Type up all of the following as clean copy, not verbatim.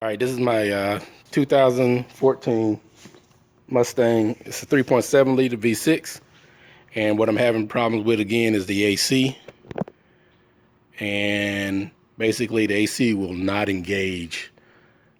All right, this is my 2014 Mustang. It's a 3.7 liter V6, and what I'm having problems with again is the AC. And basically, the AC will not engage.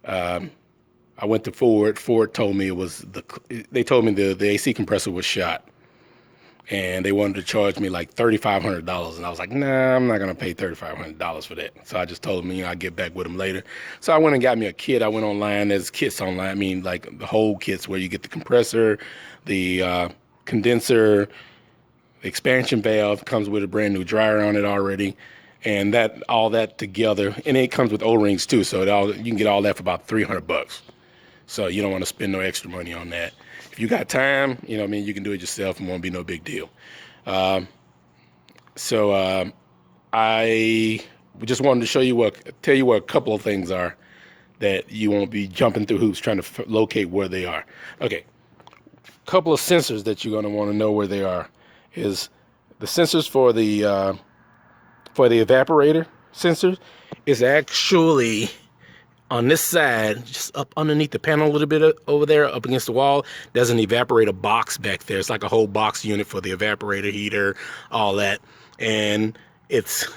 I went to Ford. Ford told me they told me the AC compressor was shot, and they wanted to charge me like $3,500, and I was like, nah, I'm not gonna pay $3,500 for that. So I just told them, I'll get back with them later. So I went and got me a kit. I went online. There's kits online. I mean, like the whole kits where you get the compressor, the condenser, the expansion valve comes with a brand new dryer on it already, and that all that together, and it comes with O-rings too. So you can get all that for about $300. So you don't want to spend no extra money on that. If you got time, you can do it yourself. It won't be no big deal. So I just wanted to tell you what a couple of things are that you won't be jumping through hoops trying to locate where they are. Okay, couple of sensors that you're going to want to know where they are is the sensors for the evaporator sensors is actually on this side, just up underneath the panel a little bit over there, up against the wall. There's an evaporator box back there. It's like a whole box unit for the evaporator heater, all that. And it's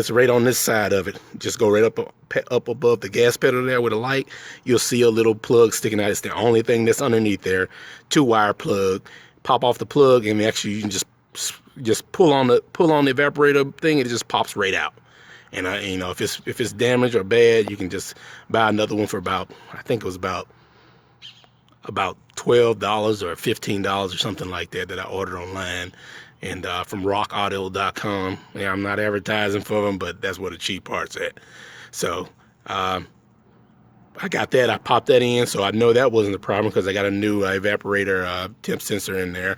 right on this side of it. Just go right up above the gas pedal there with a light. You'll see a little plug sticking out. It's the only thing that's underneath there. 2-wire plug. Pop off the plug, and actually you can just pull on the evaporator thing. It just pops right out. And if it's damaged or bad, you can just buy another one for I think it was about $12 or $15 or something like that I ordered online, and from rockauto.com. Yeah, I'm not advertising for them, but that's where the cheap part's at. So I got that. I popped that in, so I know that wasn't the problem because I got a new evaporator temp sensor in there.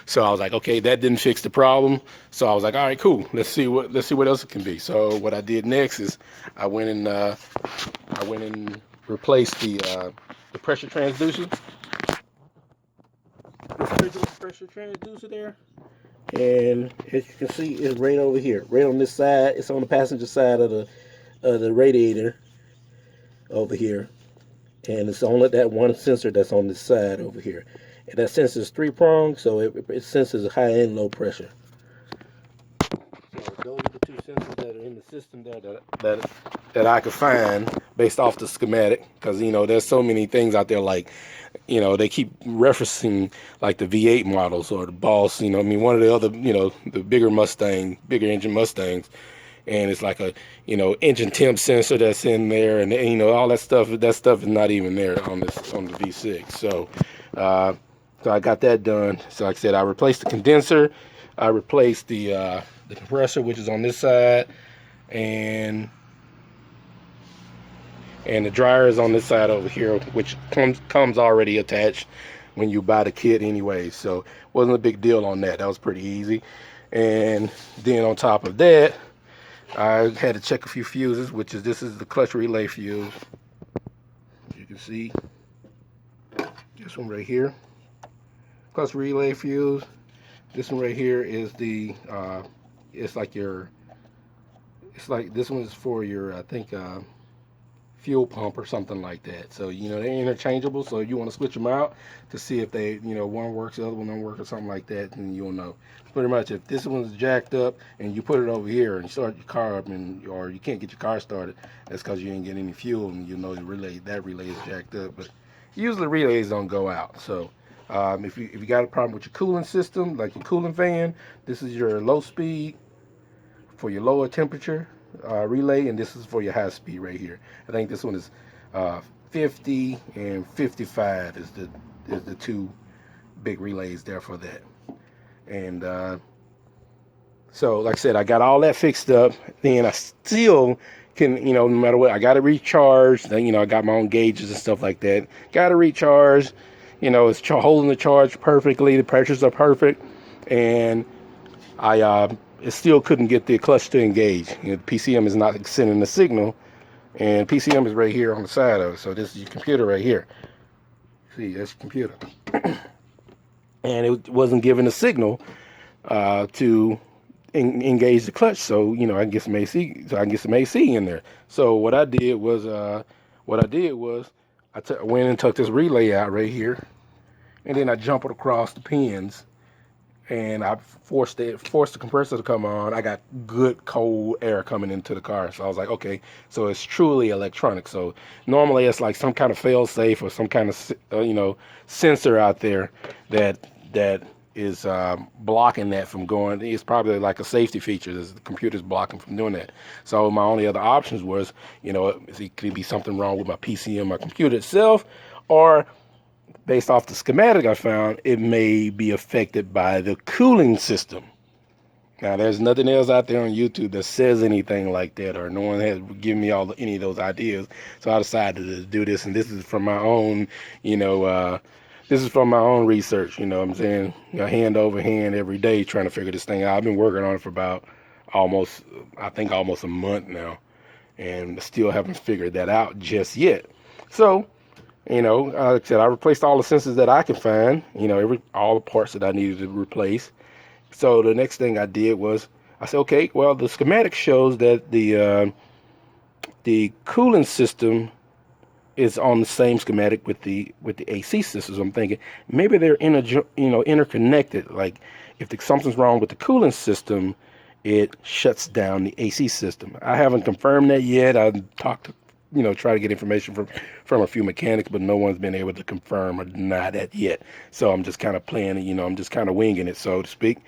So I was like, okay, that didn't fix the problem. So I was like, all right, cool. Let's see what else it can be. So what I did next is I went and replaced the pressure transducer. This pressure transducer there. And as you can see, it's right over here, right on this side. It's on the passenger side of the radiator over here. And it's only that one sensor that's on this side over here. And that sensor is 3-pronged, so it senses high and low pressure. So those are the two sensors that are in the system that I could find based off the schematic. Because there's so many things out there, like they keep referencing like the V8 models or the Boss. One of the other the bigger engine Mustangs. And it's like a engine temp sensor that's in there, and all that stuff. That stuff is not even there on the V6. So I got that done. So like I said, I replaced the condenser, I replaced the compressor, which is on this side, and the dryer is on this side over here, which comes already attached when you buy the kit anyway. So wasn't a big deal on that. That was pretty easy. And then on top of that, I had to check a few fuses, this is the clutch relay fuse. As you can see, this one right here, clutch relay fuse. This one right here is the this one is for your, I think, fuel pump or something like that. So they're interchangeable, so you want to switch them out to see if they one works, the other one don't work or something like that, and you'll know. Pretty much, if this one's jacked up and you put it over here and you start your car up, or you can't get your car started, that's because you ain't getting any fuel, and that relay is jacked up. But usually relays don't go out. So if you got a problem with your cooling system, like your cooling fan, this is your low speed for your lower temperature relay, and this is for your high speed right here. I think this one is 50 and 55 is the two big relays there for that. And so like I said, I got all that fixed up. Then I still can, no matter what, I got to recharge. Then I got my own gauges and stuff like that. Got to recharge. It's holding the charge perfectly. The pressures are perfect, and it still couldn't get the clutch to engage. The PCM is not sending the signal, and PCM is right here on the side of it. So this is your computer right here. See, that's your computer. And it wasn't giving a signal to engage the clutch. So I can get some AC. So I can get some AC in there. So what I did was what I did was I went and took this relay out right here, and then I jumped it across the pins, and I forced the compressor to come on. I got good cold air coming into the car, so I was like, okay, so it's truly electronic. So normally it's like some kind of fail safe or some kind of sensor out there that is blocking that from going. It's probably like a safety feature. The computer's blocking from doing that. So my only other options was, it could be something wrong with my PC and my computer itself, or based off the schematic I found, it may be affected by the cooling system. Now, there's nothing else out there on YouTube that says anything like that, or no one has given me any of those ideas. So I decided to do this, and this is from my own, this is from my own research. You know what I'm saying? Hand over hand every day trying to figure this thing out. I've been working on it for about almost a month now, and still haven't figured that out just yet. So, like I said, I replaced all the sensors that I could find, all the parts that I needed to replace. So the next thing I did was I said, okay, well, the schematic shows that the cooling system is on the same schematic with the AC systems. I'm thinking maybe they're interconnected. Like if something's wrong with the cooling system, it shuts down the AC system. I haven't confirmed that yet. I've talked to try to get information from a few mechanics, but no one's been able to confirm or deny that yet. So I'm just kind of playing it, I'm just kind of winging it, so to speak.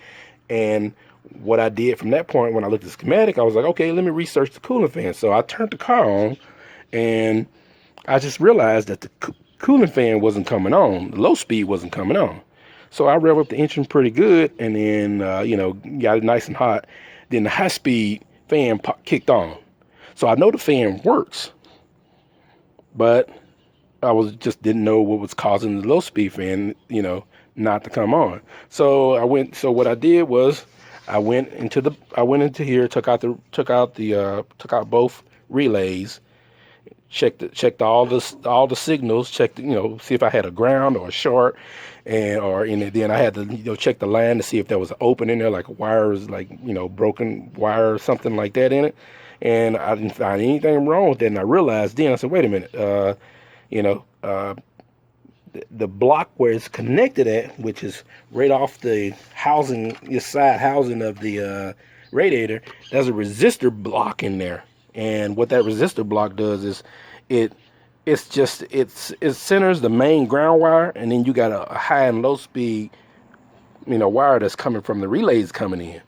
And what I did from that point, when I looked at the schematic, I was like, okay, let me research the cooling fan. So I turned the car on, and I just realized that the cooling fan wasn't coming on. The low speed wasn't coming on. So I revved up the engine pretty good, and then, got it nice and hot. Then the high speed fan kicked on. So I know the fan works, but I didn't know what was causing the low speed fan, not to come on. So what I did was I went into here, took out both relays, checked all the signals, checked, see if I had a ground or a short, then I had to, check the line to see if there was an open in there, like a wire was like, broken wire or something like that in it. And I didn't find anything wrong with that. And I realized then, I said, wait a minute, the block where it's connected at, which is right off the housing, this side housing of the radiator, there's a resistor block in there. And what that resistor block does is it centers the main ground wire, and then you got a high and low speed, wire that's coming from the relays coming in.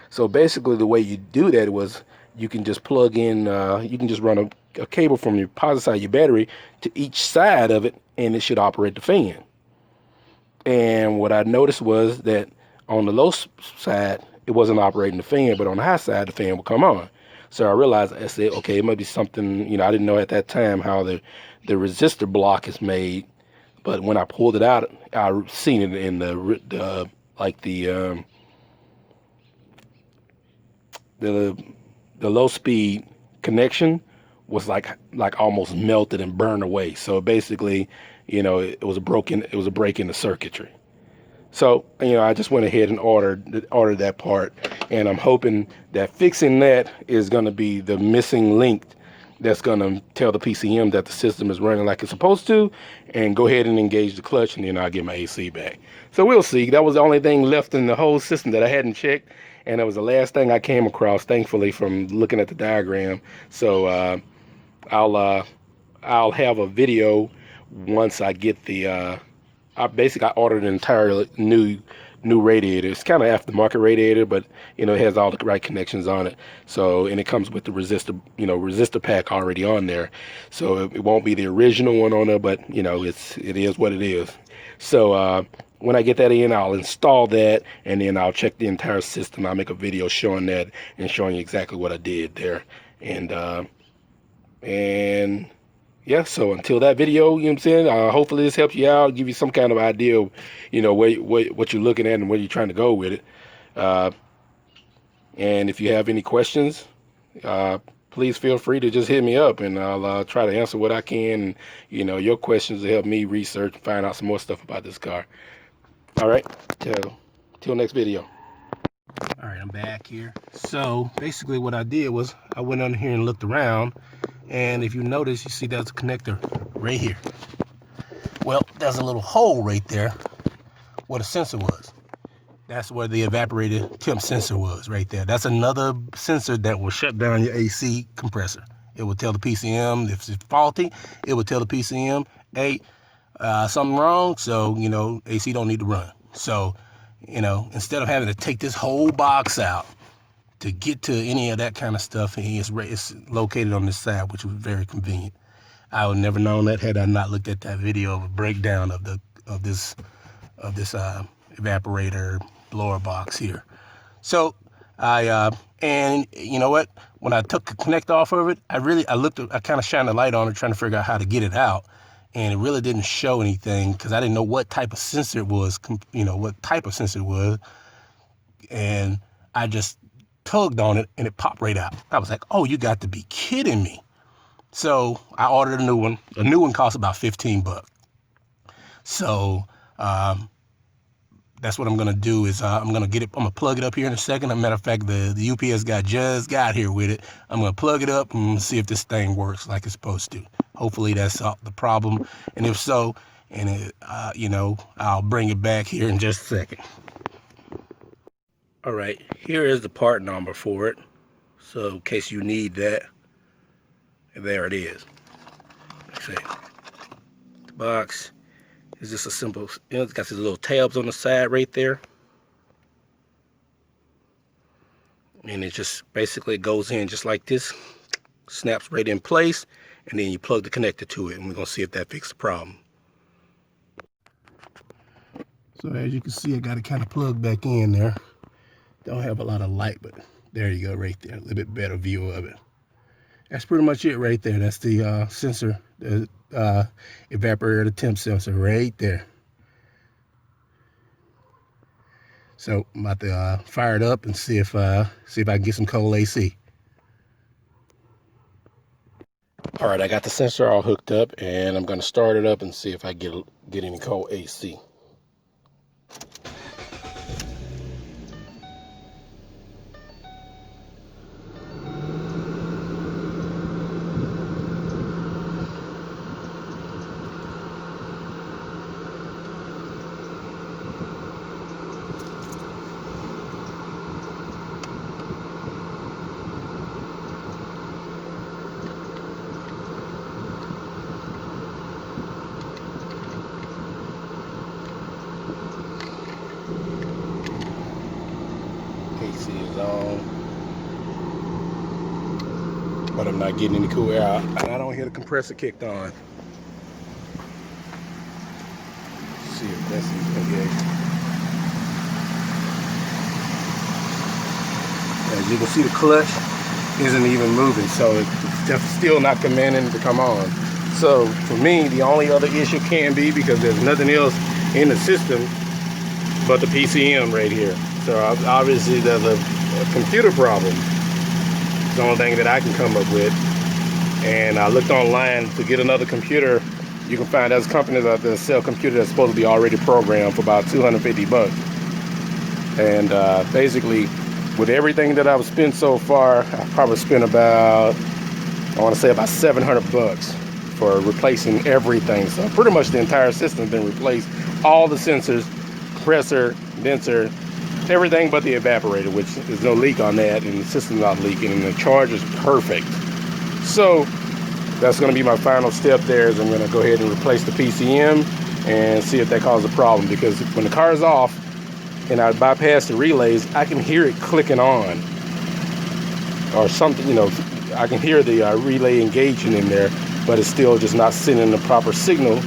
So basically the way you do that was you can just plug in, you can just run a cable from your positive side of your battery to each side of it, and it should operate the fan. And what I noticed was that on the low side, it wasn't operating the fan, but on the high side, the fan would come on. So I realized, I said, okay, it might be something, I didn't know at that time how the resistor block is made. But when I pulled it out, I seen it in the low speed connection was like almost melted and burned away. So basically, it was a break in the circuitry. So, I just went ahead and ordered that part, and I'm hoping that fixing that is going to be the missing link that's going to tell the PCM that the system is running like it's supposed to, and go ahead and engage the clutch, and then I'll get my AC back. So we'll see. That was the only thing left in the whole system that I hadn't checked, and it was the last thing I came across, thankfully, from looking at the diagram. So I'll have a video once I get the I ordered an entirely new radiator. It's kind of aftermarket radiator, but it has all the right connections on it. So, and it comes with the resistor pack already on there. So it won't be the original one on there, but it is what it is. So when I get that in, I'll install that, and then I'll check the entire system. I'll make a video showing that and showing you exactly what I did there. And yeah, so until that video, what I'm saying, hopefully this helps you out, give you some kind of idea of, what you're looking at and where you're trying to go with it. And if you have any questions, please feel free to just hit me up, and I'll try to answer what I can. And, your questions will help me research and find out some more stuff about this car. All right, till next video. All right, I'm back here. So basically what I did was I went under here and looked around, And if you notice, you see there's a connector right here. Well, there's a little hole right there where the sensor was. That's where the evaporator temp sensor was right there. That's another sensor that will shut down your AC compressor. It will tell the PCM if it's faulty. It will tell the PCM, hey, something wrong, so, AC don't need to run. So, instead of having to take this whole box out to get to any of that kind of stuff, it's located on this side, which was very convenient. I would never known that had I not looked at that video of a breakdown of this evaporator blower box here. So and you know what? When I took the connect off of it, I kind of shined a light on it, trying to figure out how to get it out, and it really didn't show anything because I didn't know what type of sensor it was. And I just tugged on it, and it popped right out. I was like, "Oh, you got to be kidding me!" So I ordered a new one. A new one costs about $15. So that's what I'm gonna do is I'm gonna plug it up here in a second. As a matter of fact, the UPS guy just got here with it. I'm gonna plug it up and see if this thing works like it's supposed to. Hopefully that's the problem, and if so, I'll bring it back here in just a second. All right, here is the part number for it. So in case you need that, there it is. Let's see. The box is just a simple, it's got these little tabs on the side right there. And it just basically goes in just like this, snaps right in place, and then you plug the connector to it, and we're gonna see if that fixes the problem. So as you can see, I got it kind of plugged back in there. Don't have a lot of light, but there you go right there. A little bit better view of it. That's pretty much it right there. That's the sensor, the evaporator temp sensor right there. So I'm about to fire it up and see if I can get some cold AC. All right, I got the sensor all hooked up, and I'm going to start it up and see if I get any cold AC. AC is on, but I'm not getting any cool air out, and I don't hear the compressor kicked on. Let's see if that's okay. As you can see, the clutch isn't even moving, so it's still not commanding to come on. So for me, the only other issue can be because there's nothing else in the system but the PCM right here. So obviously there's a computer problem. It's the only thing that I can come up with. And I looked online to get another computer. You can find there's companies out there that sell computers that's supposed to be already programmed for about $250. And basically, with everything that I've spent so far, I've probably spent about, I want to say about $700 for replacing everything. So pretty much the entire system has been replaced. All the sensors, compressor, condenser, everything but the evaporator, which there's no leak on that, and the system's not leaking, and the charge is perfect. So that's going to be my final step there, is I'm going to go ahead and replace the PCM and see if that causes a problem, because when the car is off and I bypass the relays, I can hear it clicking on or something, I can hear the relay engaging in there, but it's still just not sending the proper signal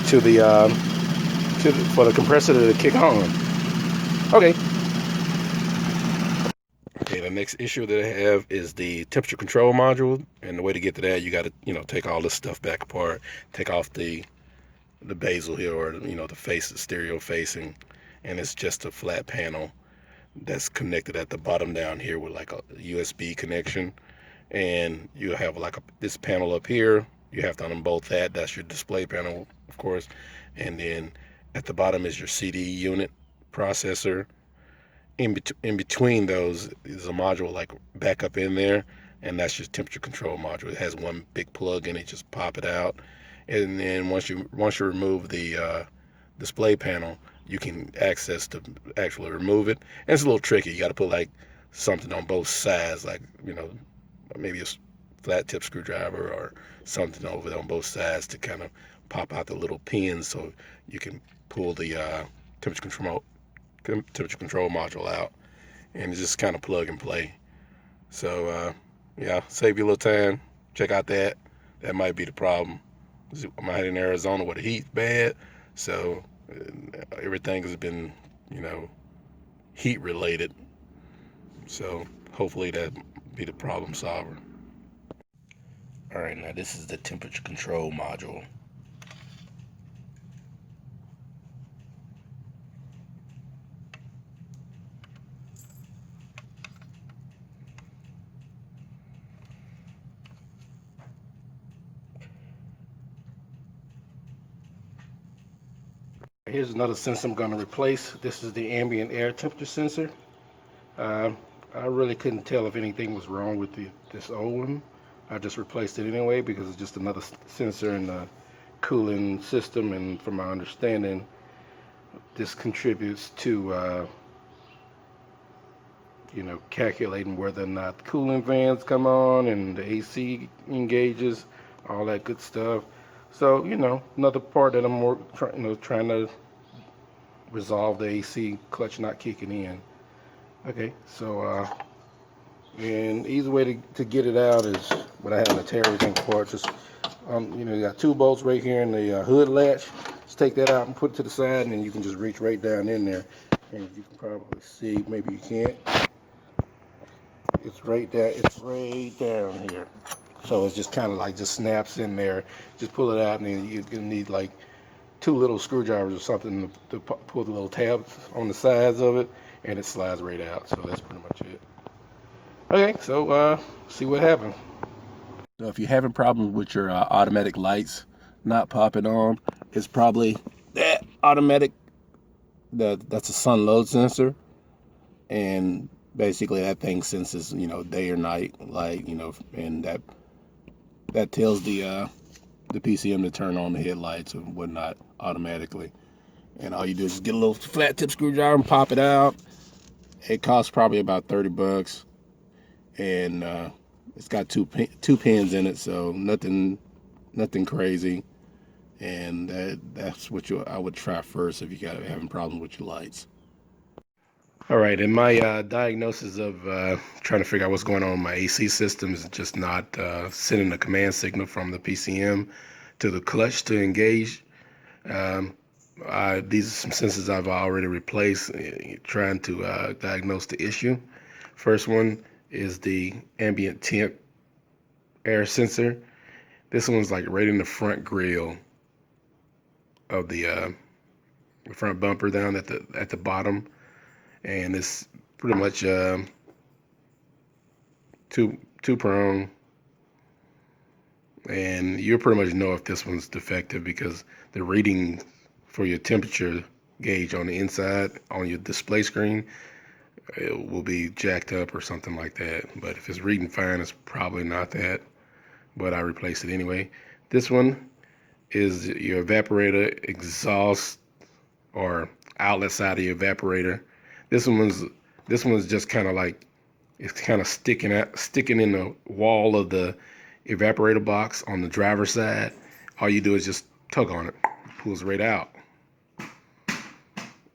to for the compressor to kick on. Okay, the next issue that I have is the temperature control module, and the way to get to that, you got to take all this stuff back apart, take off the bezel here, or the face, the stereo facing, and it's just a flat panel that's connected at the bottom down here with like a USB connection, and you have like this panel up here. You have to unbolt that. That's your display panel, of course, and then at the bottom is your CD unit processor. In between those is a module like back up in there, and that's your temperature control module. It has one big plug in it, just pop it out, and then once you remove the display panel, you can access to actually remove it. And it's a little tricky. You got to put like something on both sides, like, you know, maybe a flat tip screwdriver or something over there on both sides to kind of pop out the little pins so you can pull the temperature control module out, and it's just kind of plug and play. So yeah, save you a little time. Check out that. That might be the problem. I'm out in Arizona where the heat's bad, so everything has been, you know, heat related. So hopefully that be the problem solver. All right, now this is the temperature control module. Here's another sensor I'm going to replace. This is the ambient air temperature sensor. I really couldn't tell if anything was wrong with this old one. I just replaced it anyway because it's just another sensor in the cooling system, and from my understanding, this contributes to you know, calculating whether or not cooling fans come on and the AC engages, all that good stuff. So, you know, another part that I'm trying to resolve the AC clutch not kicking in. Okay, so and easy way to get it out is without having to tear everything apart. Just you know, you got two bolts right here in the hood latch. Just take that out and put it to the side, and then you can just reach right down in there. And you can probably see, maybe you can't. It's right there. It's right down here. So it's just kind of like just snaps in there. Just pull it out, and then you're gonna need like two little screwdrivers or something to pull the little tabs on the sides of it, and it slides right out. So that's pretty much it. Okay, so see what happens. So if you're having problems with your automatic lights not popping on, it's probably that automatic. That's a sun load sensor, and basically that thing senses, you know, day or night light, you know, and that tells the PCM to turn on the headlights and whatnot automatically. And all you do is just get a little flat tip screwdriver and pop it out. It costs probably about $30, and it's got two pins in it, so nothing crazy. And that's what I would try first if you got having problems with your lights. All right, and my diagnosis of trying to figure out what's going on with my AC system is just not sending a command signal from the PCM to the clutch to engage. These are some sensors I've already replaced, trying to diagnose the issue. First one is the ambient temp air sensor. This one's like right in the front grille of the front bumper down at the bottom, and it's pretty much two prong, and you'll pretty much know if this one's defective because the reading for your temperature gauge on the inside on your display screen, it will be jacked up or something like that. But if it's reading fine, it's probably not that, but I replaced it anyway. This one is your evaporator exhaust or outlet side of your evaporator. This one's just kind of like, it's kind of sticking in the wall of the evaporator box on the driver's side. All you do is just tug on it, pulls right out,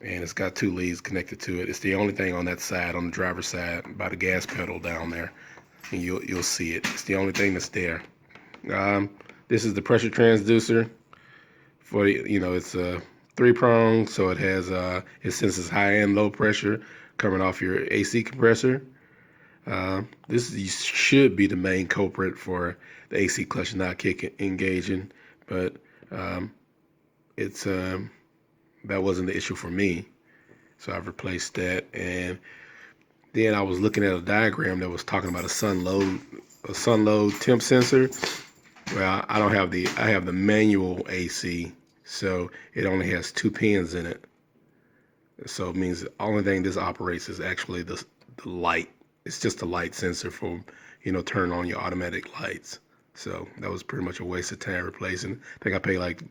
and it's got two leads connected to it. It's the only thing on that side, on the driver's side, by the gas pedal down there, and you'll see it. It's the only thing that's there. This is the pressure transducer for it's a three prong, so it has it senses high and low pressure coming off your AC compressor. This should be the main culprit for the AC clutch not engaging, but it's that wasn't the issue for me, so I've replaced that. And then I was looking at a diagram that was talking about a sun load temp sensor. Well, I have the manual AC, so it only has two pins in it. So it means the only thing this operates is actually the light. It's just a light sensor for, turn on your automatic lights. So that was pretty much a waste of time replacing. I think I paid like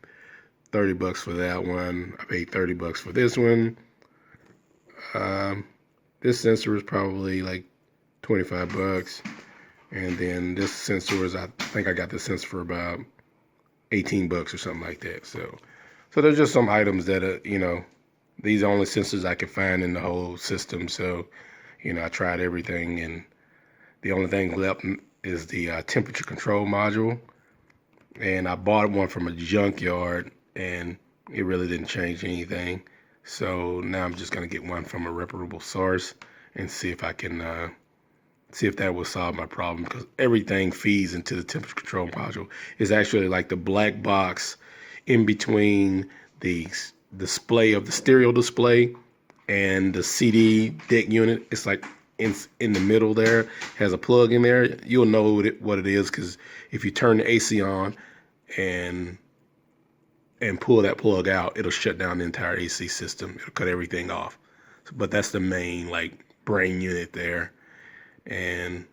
$30 for that one. I paid $30 for this one. This sensor was probably like $25. And then this sensor was, I think I got this sensor for about $18 or something like that. So there's just some items that these are only sensors I could find in the whole system. So I tried everything, and the only thing left is the temperature control module. And I bought one from a junkyard, and it really didn't change anything. So now I'm just gonna get one from a reputable source and see if I can see if that will solve my problem, because everything feeds into the temperature control module. It's actually like the black box in between the display of the stereo display and the CD deck unit. It's like in the middle there, has a plug in there. You'll know what it is, because if you turn the AC on and pull that plug out, it'll shut down the entire AC system. It'll cut everything off. But that's the main like brain unit there. And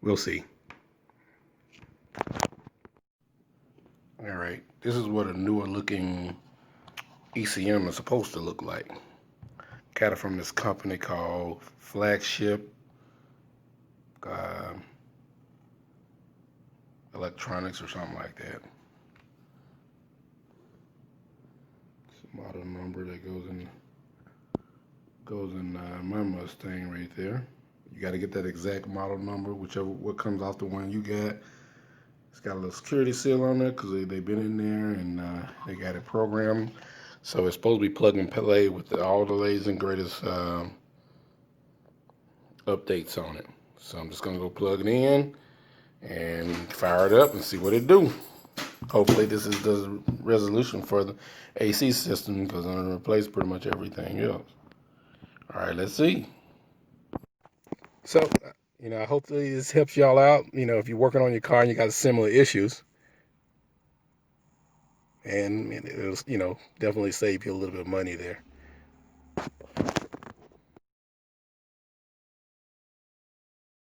we'll see. All right, this is what a newer looking ECM is supposed to look like. Got it from this company called Flagship Electronics or something like that. It's a model number that goes in my Mustang right there. You got to get that exact model number, what comes off the one you got. It's got a little security seal on there because they've been in there, and they got it programmed. So it's supposed to be plug and play with all the latest and greatest updates on it. So I'm just gonna go plug it in and fire it up and see what it do. Hopefully this is the resolution for the AC system, because I'm gonna replace pretty much everything else. All right, let's see. So, hopefully this helps y'all out. If you're working on your car and you got similar issues, and it'll, definitely save you a little bit of money there.